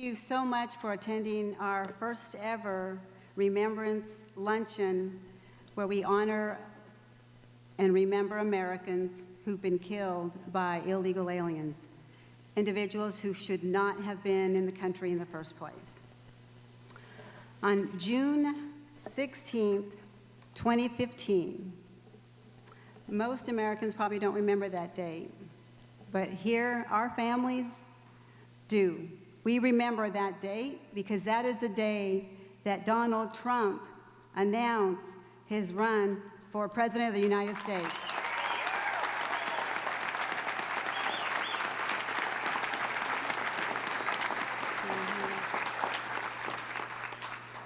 Thank you so much for attending our first ever Remembrance Luncheon, where we honor and remember Americans who've been killed by illegal aliens, individuals who should not have been in the country in the first place. On June 16th, 2015, most Americans probably don't remember that date, but here, our families do. We remember that date because that is the day that Donald Trump announced his run for President of the United States.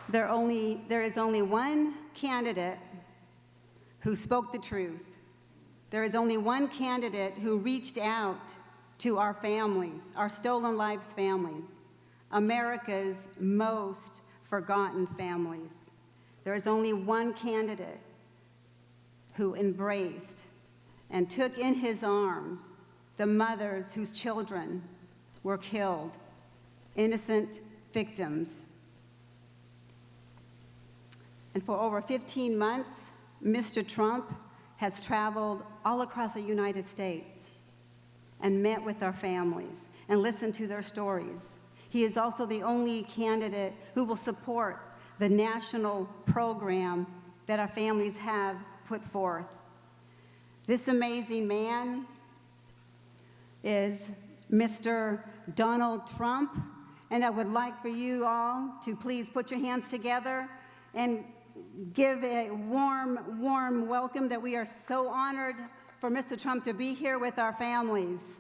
There is only one candidate who spoke the truth. There is only one candidate who reached out to our families, our stolen lives families, America's most forgotten families. There is only one candidate who embraced and took in his arms the mothers whose children were killed, innocent victims. And for over 15 months, Mr. Trump has traveled all across the United States and met with our families and listened to their stories. He is also the only candidate who will support the national program that our families have put forth. This amazing man is Mr. Donald Trump, and I would like for you all to please put your hands together and give a warm, warm welcome that we are so honored for Mr. Trump to be here with our families.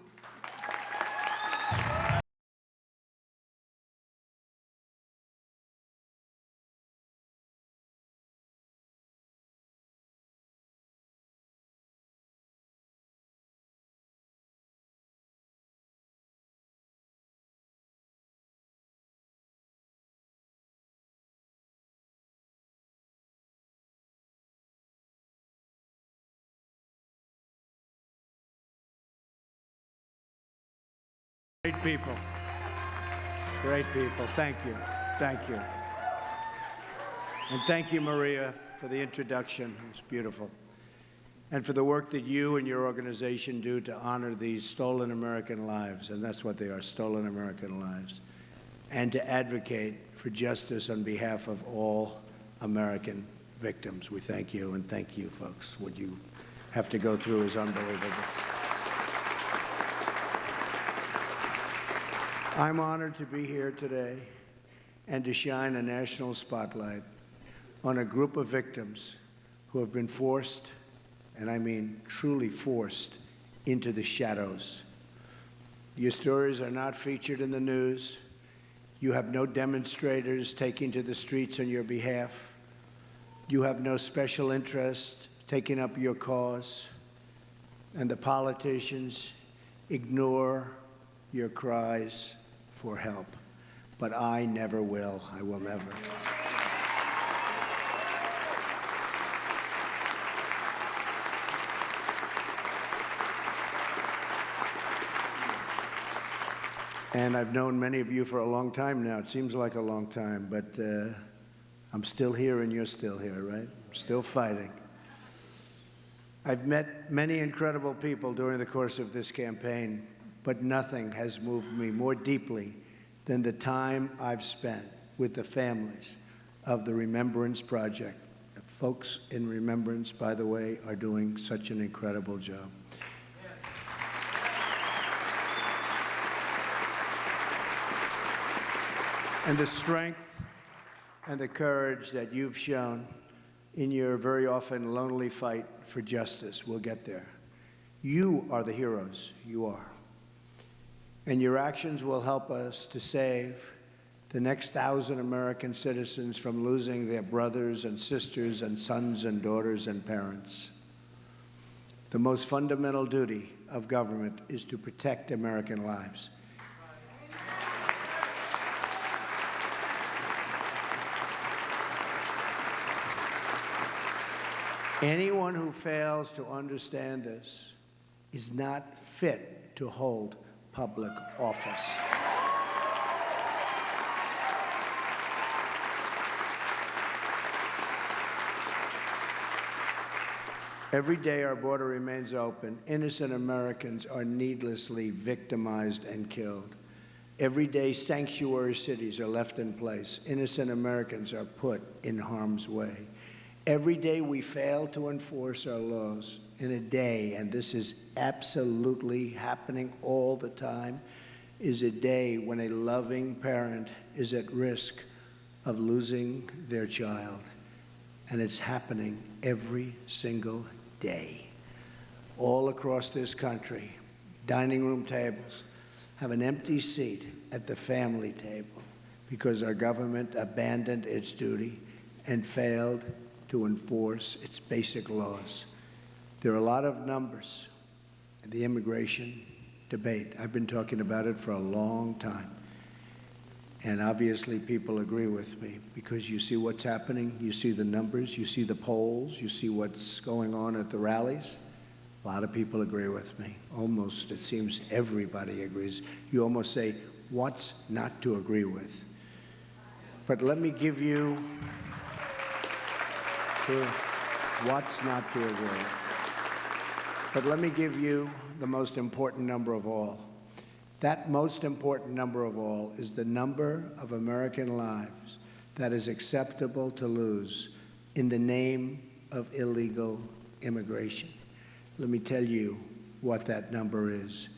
Great people. Great people. Thank you. Thank you. And thank you, Maria, for the introduction. It's beautiful. And for the work that you and your organization do to honor these stolen American lives, and that's what they are, stolen American lives, and to advocate for justice on behalf of all American victims. We thank you, and thank you, folks. What you have to go through is unbelievable. I'm honored to be here today and to shine a national spotlight on a group of victims who have been forced, and I mean truly forced, into the shadows. Your stories are not featured in the news. You have no demonstrators taking to the streets on your behalf. You have no special interest taking up your cause. And the politicians ignore your cries for help. But I never will. I will never. And I've known many of you for a long time now. It seems like a long time, but I'm still here and you're still here, right? Still fighting. I've met many incredible people during the course of this campaign, but nothing has moved me more deeply than the time I've spent with the families of the Remembrance Project. The folks in Remembrance, by the way, are doing such an incredible job. And the strength and the courage that you've shown in your very often lonely fight for justice, we'll get there. You are the heroes, you are. And your actions will help us to save the next 1,000 American citizens from losing their brothers and sisters and sons and daughters and parents. The most fundamental duty of government is to protect American lives. Anyone who fails to understand this is not fit to hold public office. Every day our border remains open, innocent Americans are needlessly victimized and killed. Every day sanctuary cities are left in place. Innocent Americans are put in harm's way. Every day we fail to enforce our laws. In a day, and this is absolutely happening all the time, is a day when a loving parent is at risk of losing their child. And it's happening every single day. All across this country, dining room tables have an empty seat at the family table because our government abandoned its duty and failed to enforce its basic laws. There are a lot of numbers in the immigration debate. I've been talking about it for a long time. And obviously people agree with me because you see what's happening, you see the numbers, you see the polls, you see what's going on at the rallies. A lot of people agree with me. Almost, it seems everybody agrees. You almost say, what's not to agree with? But let me give you what's not to agree with. But let me give you the most important number of all. That most important number of all is the number of American lives that is acceptable to lose in the name of illegal immigration. Let me tell you what that number is.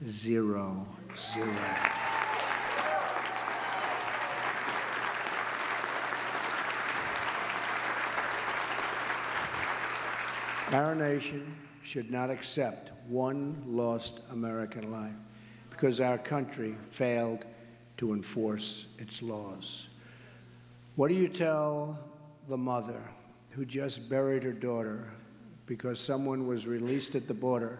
0, 0. Our nation should not accept one lost American life because our country failed to enforce its laws. What do you tell the mother who just buried her daughter because someone was released at the border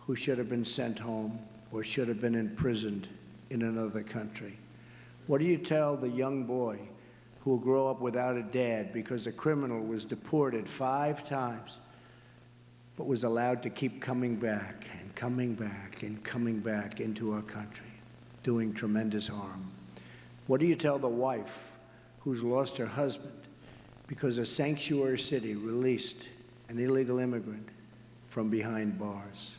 who should have been sent home or should have been imprisoned in another country? What do you tell the young boy who will grow up without a dad because a criminal was deported 5 times but was allowed to keep coming back and coming back and coming back into our country, doing tremendous harm? What do you tell the wife who's lost her husband because a sanctuary city released an illegal immigrant from behind bars?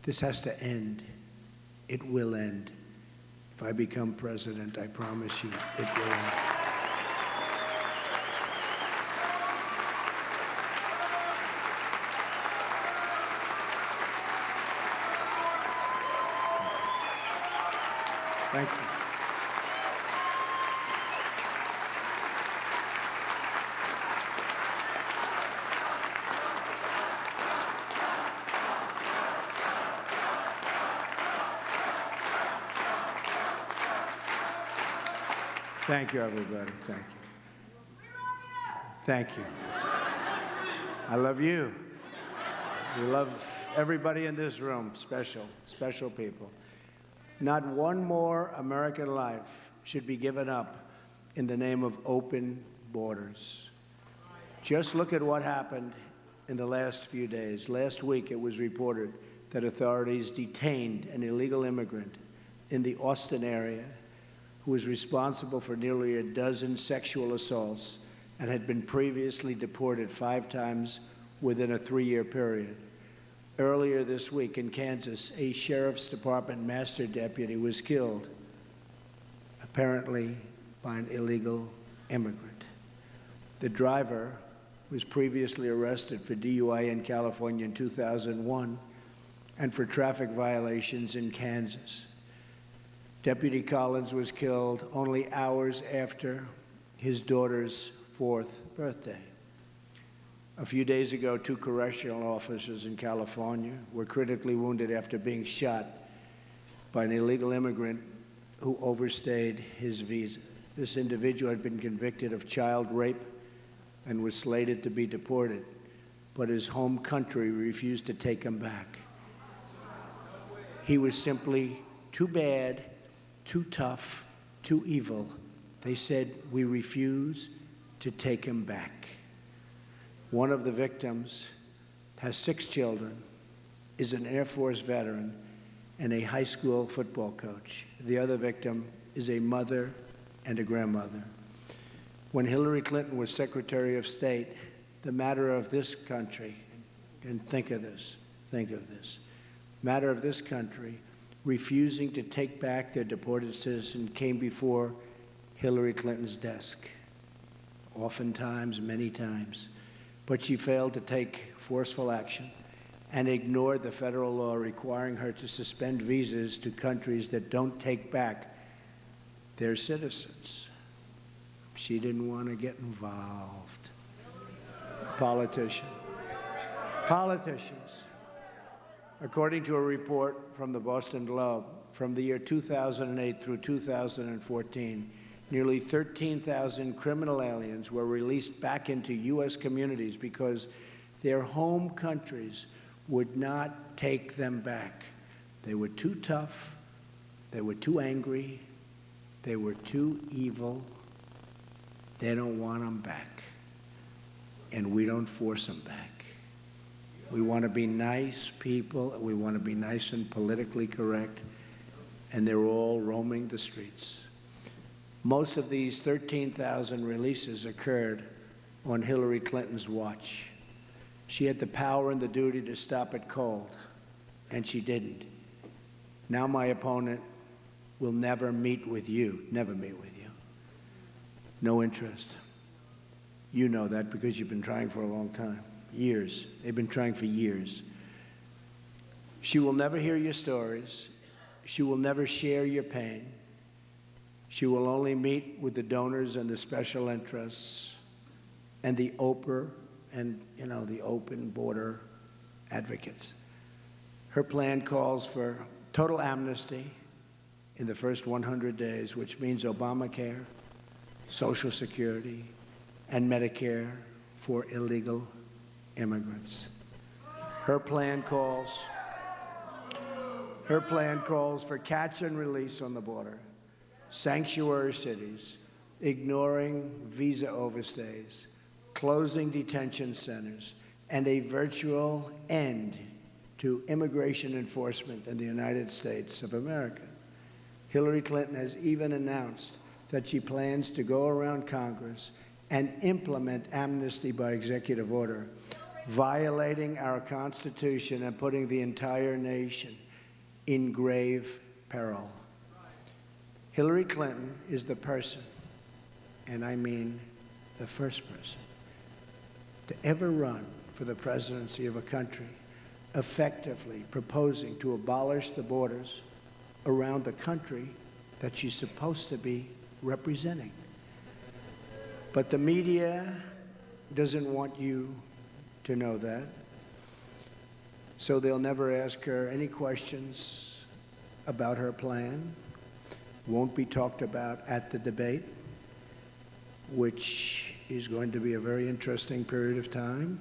This has to end. It will end. If I become president, I promise you, it will end. Thank you. Thank you, everybody. Thank you. Thank you. I love you. We love everybody in this room, special people. Not one more American life should be given up in the name of open borders. Just look at what happened in the last few days. Last week, it was reported that authorities detained an illegal immigrant in the Austin area who was responsible for nearly a dozen sexual assaults and had been previously deported 5 times within a 3-year period. Earlier this week in Kansas, a sheriff's department master deputy was killed, apparently by an illegal immigrant. The driver was previously arrested for DUI in California in 2001 and for traffic violations in Kansas. Deputy Collins was killed only hours after his daughter's 4th birthday. A few days ago, 2 correctional officers in California were critically wounded after being shot by an illegal immigrant who overstayed his visa. This individual had been convicted of child rape and was slated to be deported, but his home country refused to take him back. He was simply too bad, too tough, too evil. They said, "We refuse to take him back." One of the victims has 6 children, is an Air Force veteran, and a high school football coach. The other victim is a mother and a grandmother. When Hillary Clinton was Secretary of State, the matter of this country, and think of this, matter of this country refusing to take back their deported citizen came before Hillary Clinton's desk, oftentimes, many times. But she failed to take forceful action and ignored the federal law requiring her to suspend visas to countries that don't take back their citizens. She didn't want to get involved. Politicians. According to a report from the Boston Globe, from the year 2008 through 2014, nearly 13,000 criminal aliens were released back into U.S. communities because their home countries would not take them back. They were too tough, they were too angry, they were too evil. They don't want them back. And we don't force them back. We want to be nice people, we want to be nice and politically correct, and they're all roaming the streets. Most of these 13,000 releases occurred on Hillary Clinton's watch. She had the power and the duty to stop it cold, and she didn't. Now my opponent will never meet with you, never meet with you. No interest. You know that because you've been trying for a long time, years. They've been trying for years. She will never hear your stories. She will never share your pain. She will only meet with the donors and the special interests and the open border advocates. Her plan calls for total amnesty in the first 100 days, which means Obamacare, Social Security, and Medicare for illegal immigrants. Her plan calls for catch and release on the border, sanctuary cities, ignoring visa overstays, closing detention centers, and a virtual end to immigration enforcement in the United States of America. Hillary Clinton has even announced that she plans to go around Congress and implement amnesty by executive order, violating our Constitution and putting the entire nation in grave peril. Hillary Clinton is the person, and I mean the first person, to ever run for the presidency of a country effectively proposing to abolish the borders around the country that she's supposed to be representing. But the media doesn't want you to know that, so they'll never ask her any questions about her plan. Won't be talked about at the debate, which is going to be a very interesting period of time.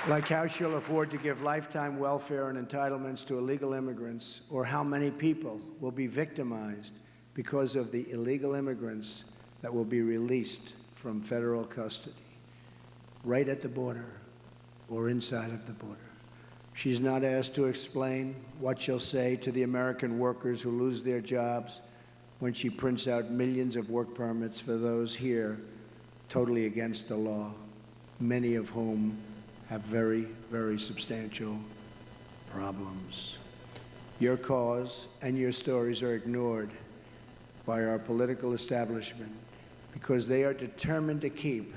Like how she'll afford to give lifetime welfare and entitlements to illegal immigrants, or how many people will be victimized because of the illegal immigrants that will be released from federal custody, right at the border or inside of the border. She's not asked to explain what she'll say to the American workers who lose their jobs when she prints out millions of work permits for those here totally against the law, many of whom have very, very substantial problems. Your cause and your stories are ignored by our political establishment because they are determined to keep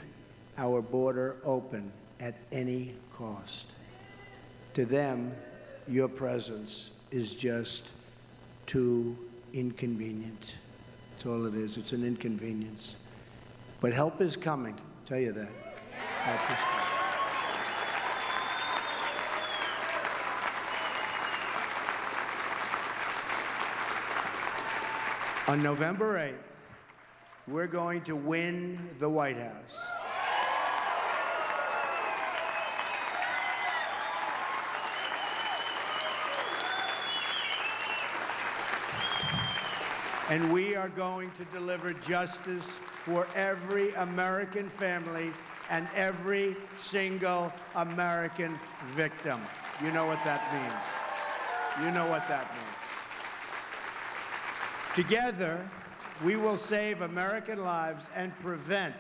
our border open at any cost. To them, your presence is just too inconvenient. That's all it is. It's an inconvenience. But help is coming. I'll tell you that. Help is coming. On November 8th, we're going to win the White House. And we are going to deliver justice for every American family and every single American victim. You know what that means. You know what that means. Together, we will save American lives and prevent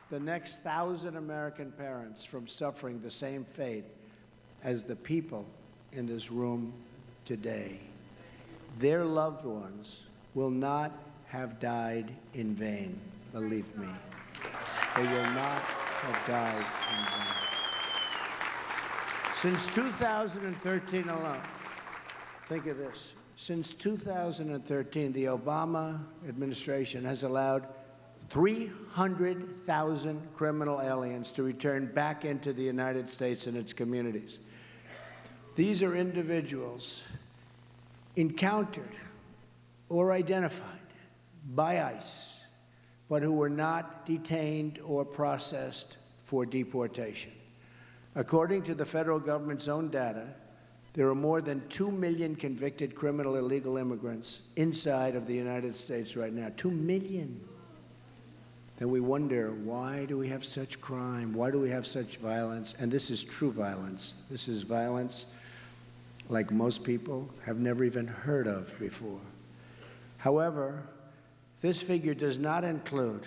the next 1,000 American parents from suffering the same fate as the people in this room today. Their loved ones will not have died in vain, believe me. They will not have died in vain. Since 2013 alone, think of this, since 2013, the Obama administration has allowed 300,000 criminal aliens to return back into the United States and its communities. These are individuals encountered or identified by ICE, but who were not detained or processed for deportation. According to the federal government's own data, there are more than 2 million convicted criminal illegal immigrants inside of the United States right now. 2 million. Then we wonder, why do we have such crime? Why do we have such violence? And this is true violence. This is violence like most people have never even heard of before. However, this figure does not include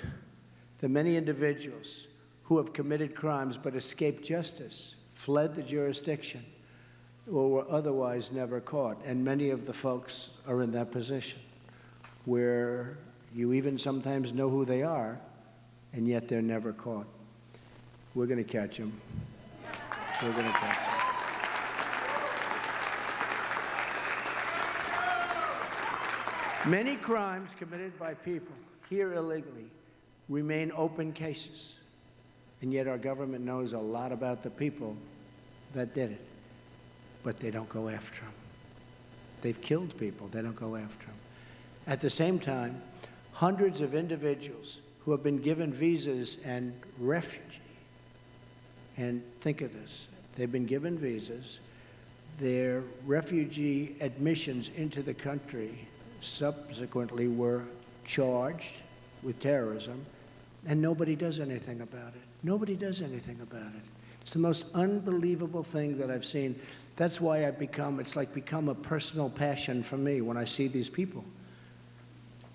the many individuals who have committed crimes but escaped justice, fled the jurisdiction, or were otherwise never caught. And many of the folks are in that position where you even sometimes know who they are, and yet they're never caught. We're going to catch them. We're going to catch them. Many crimes committed by people here illegally remain open cases, and yet our government knows a lot about the people that did it, but they don't go after them. They've killed people. They don't go after them. At the same time, hundreds of individuals who have been given visas and refugee, and think of this, they've been given visas, their refugee admissions into the country subsequently were charged with terrorism, and nobody does anything about it. Nobody does anything about it. It's the most unbelievable thing that I've seen. That's why it's like become a personal passion for me when I see these people.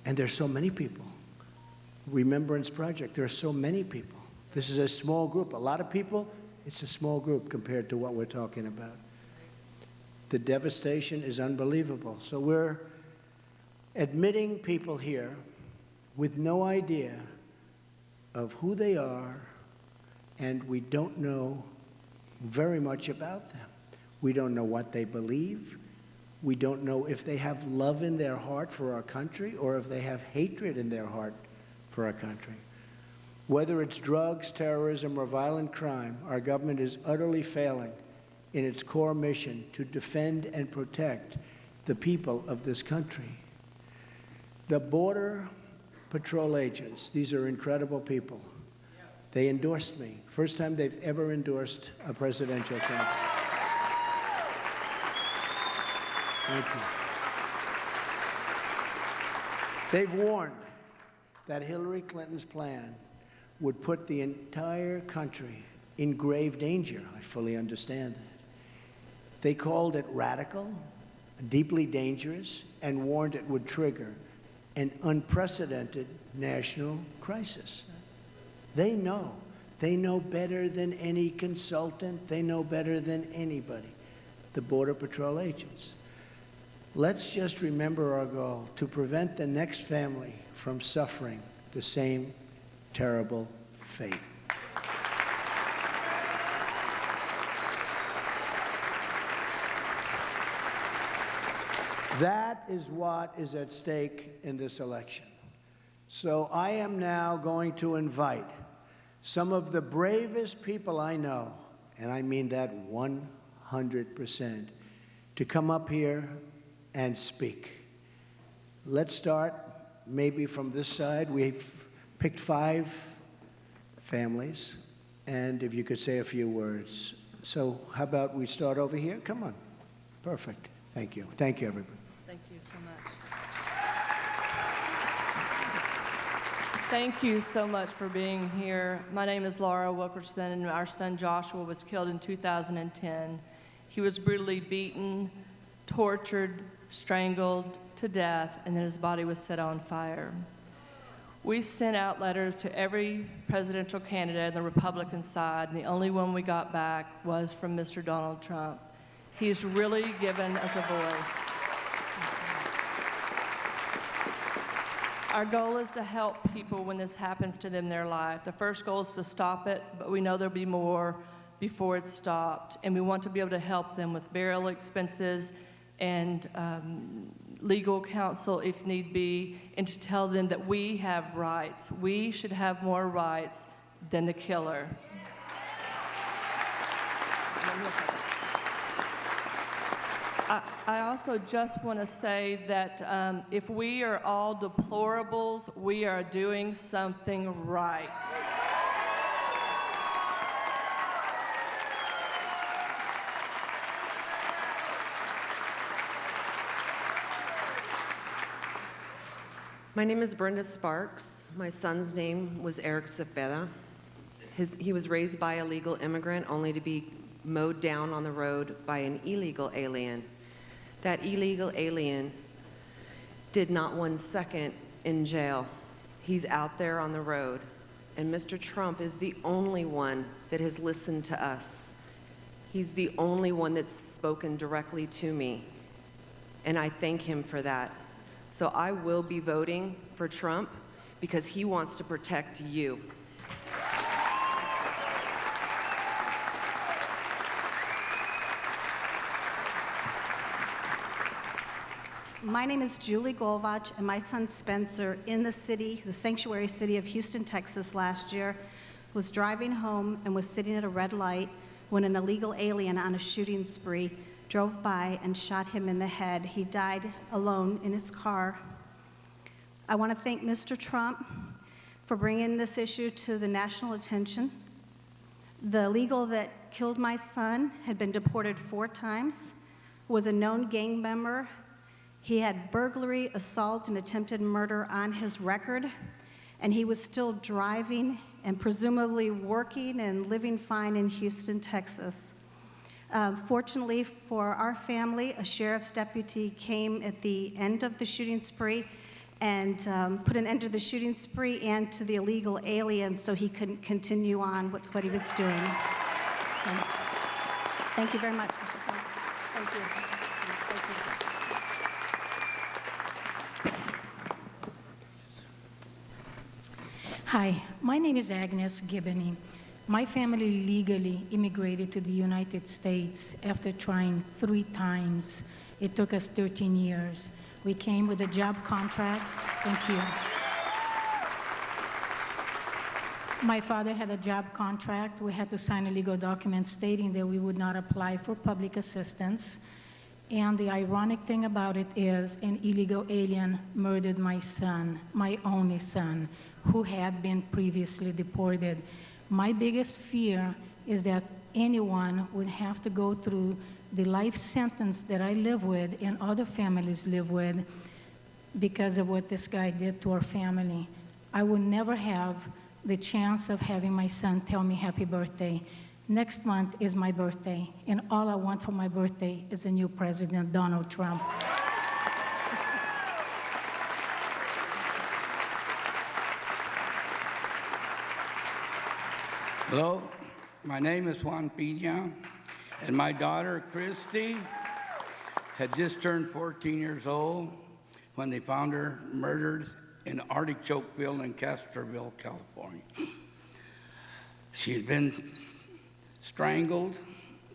And there's so many people. Remembrance Project, there are so many people. This is a small group. A lot of people, it's a small group compared to what we're talking about. The devastation is unbelievable. So we're admitting people here with no idea of who they are, and we don't know very much about them. We don't know what they believe. We don't know if they have love in their heart for our country or if they have hatred in their heart for our country. Whether it's drugs, terrorism, or violent crime, our government is utterly failing in its core mission to defend and protect the people of this country. The Border Patrol agents, these are incredible people. They endorsed me. First time they've ever endorsed a presidential candidate. Thank you. They've warned that Hillary Clinton's plan would put the entire country in grave danger. I fully understand that. They called it radical, deeply dangerous, and warned it would trigger an unprecedented national crisis. They know. They know better than any consultant. They know better than anybody, the Border Patrol agents. Let's just remember our goal, to prevent the next family from suffering the same terrible fate. That is what is at stake in this election. So I am now going to invite some of the bravest people I know, and I mean that 100%, to come up here and speak. Let's start maybe from this side. We've picked 5 families, and if you could say a few words. So how about we start over here? Come on. Perfect. Thank you. Thank you, everybody. Thank you so much. Thank you so much for being here. My name is Laura Wilkerson, and our son Joshua was killed in 2010. He was brutally beaten, tortured, strangled to death, and then his body was set on fire. We sent out letters to every presidential candidate on the Republican side, and the only one we got back was from Mr. Donald Trump. He's really given us a voice. Our goal is to help people when this happens to them in their life. The first goal is to stop it, but we know there'll be more before it's stopped. And we want to be able to help them with burial expenses and legal counsel if need be, and to tell them that we have rights. We should have more rights than the killer. I also just want to say that if we are all deplorables, we are doing something right. My name is Brenda Sparks. My son's name was Eric Cepeda. He was raised by a legal immigrant only to be mowed down on the road by an illegal alien. That illegal alien did not 1 second in jail. He's out there on the road. And Mr. Trump is the only one that has listened to us. He's the only one that's spoken directly to me. And I thank him for that. So I will be voting for Trump because he wants to protect you. My name is Julie Golvach, and my son Spencer, in the sanctuary city of Houston, Texas last year, was driving home and was sitting at a red light when an illegal alien on a shooting spree drove by and shot him in the head. He died alone in his car. I want to thank Mr. Trump for bringing this issue to the national attention. The illegal that killed my son had been deported 4 times, was a known gang member. He had burglary, assault, and attempted murder on his record, and he was still driving and presumably working and living fine in Houston, Texas. Fortunately for our family, a sheriff's deputy came at the end of the shooting spree and put an end to the shooting spree and to the illegal alien so he couldn't continue on with what he was doing. So, thank you very much, Mr. Trump. Thank you. Hi, my name is Agnes Gibney. My family legally immigrated to the United States after trying 3 times. It took us 13 years. We came with a job contract. Thank you. My father had a job contract. We had to sign a legal document stating that we would not apply for public assistance. And the ironic thing about it is an illegal alien murdered my son, my only son, who had been previously deported. My biggest fear is that anyone would have to go through the life sentence that I live with and other families live with because of what this guy did to our family. I will never have the chance of having my son tell me happy birthday. Next month is my birthday, and all I want for my birthday is a new president, Donald Trump. Hello, my name is Juan Pina, and my daughter, Christy, had just turned 14 years old when they found her murdered in Artichoke Field in Castroville, California. She had been strangled,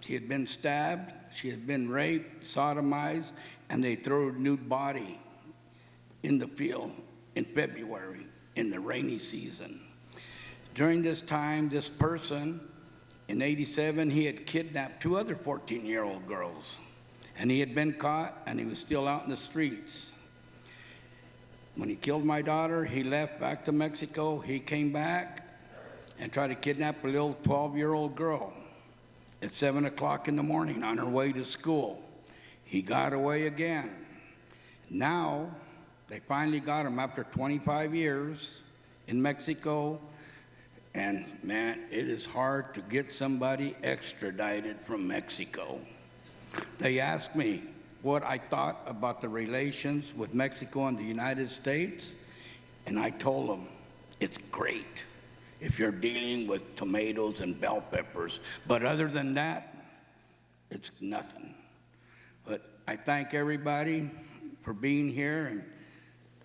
she had been stabbed, she had been raped, sodomized, and they threw her nude body in the field in February in the rainy season. During this time, this person, in '87, he had kidnapped 2 other 14-year-old girls, and he had been caught, and he was still out in the streets. When he killed my daughter, he left back to Mexico. He came back and tried to kidnap a little 12-year-old girl at 7 o'clock in the morning on her way to school. He got away again. Now, they finally got him after 25 years in Mexico. And man, it is hard to get somebody extradited from Mexico. They asked me, what I thought about the relations with Mexico and the United States, and I told them, it's great if you're dealing with tomatoes and bell peppers, but other than that, it's nothing. But I thank everybody for being here, and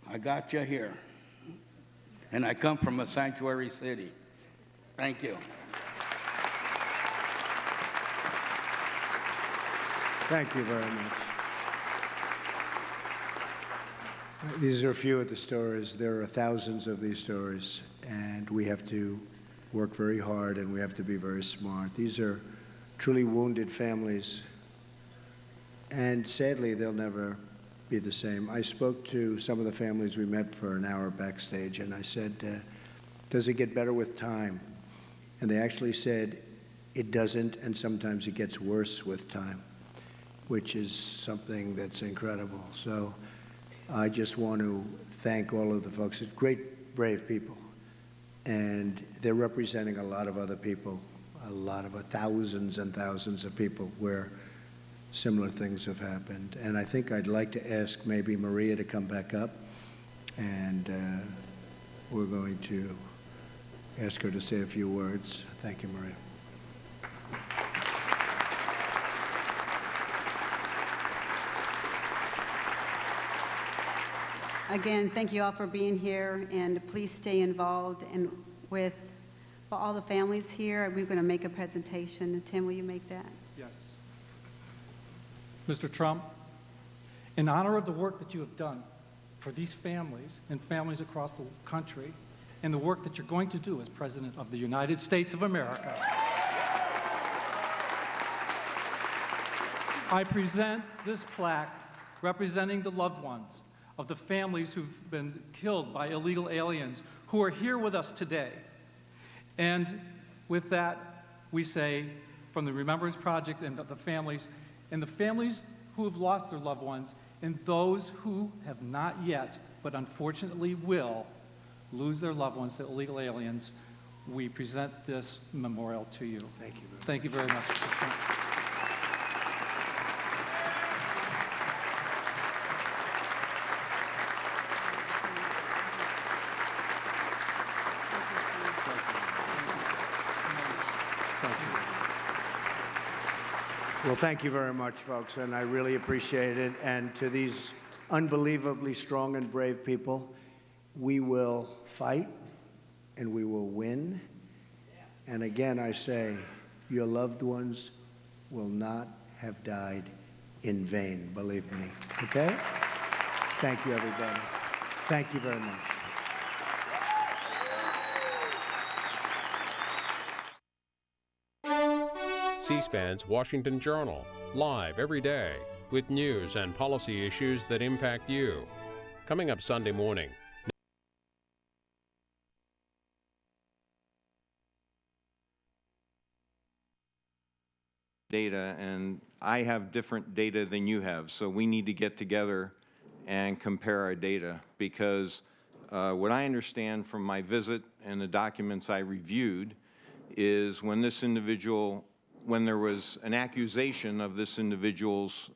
I got you here. And I come from a sanctuary city. Thank you. Thank you very much. These are a few of the stories. There are thousands of these stories, and we have to work very hard, and we have to be very smart. These are truly wounded families, and sadly, they'll never be the same. I spoke to some of the families we met for an hour backstage, and I said, does it get better with time? And they actually said, it doesn't, and sometimes it gets worse with time, which is something that's incredible. So I just want to thank all of the folks. It's great, brave people, and they're representing a lot of other people, a lot of thousands and thousands of people where similar things have happened. And I think I'd like to ask maybe Maria to come back up, and we're going to ask her to say a few words. Thank you, Maria. Again, thank you all for being here, and please stay involved and with all the families here. We're going to make a presentation. Tim, will you make that? Yes. Mr. Trump, in honor of the work that you have done for these families and families across the country, and the work that you're going to do as President of the United States of America, I present this plaque representing the loved ones of the families who've been killed by illegal aliens who are here with us today. And with that, we say, from the Remembrance Project and the families who have lost their loved ones, and those who have not yet, but unfortunately will, lose their loved ones to illegal aliens, we present this memorial to you. Thank you. Thank you very much. Mr. Trump. Well, thank you very much, folks, and I really appreciate it. And to these unbelievably strong and brave people, we will fight and we will win. And again, I say, your loved ones will not have died in vain, believe me. Okay? Thank you, everybody. Thank you very much. C-SPAN's Washington Journal, live every day with news and policy issues that impact you. Coming up Sunday morning. Data, and I have different data than you have, so we need to get together and compare our data, because what I understand from my visit and the documents I reviewed is when there was an accusation of this individual's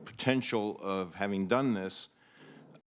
potential of having done this,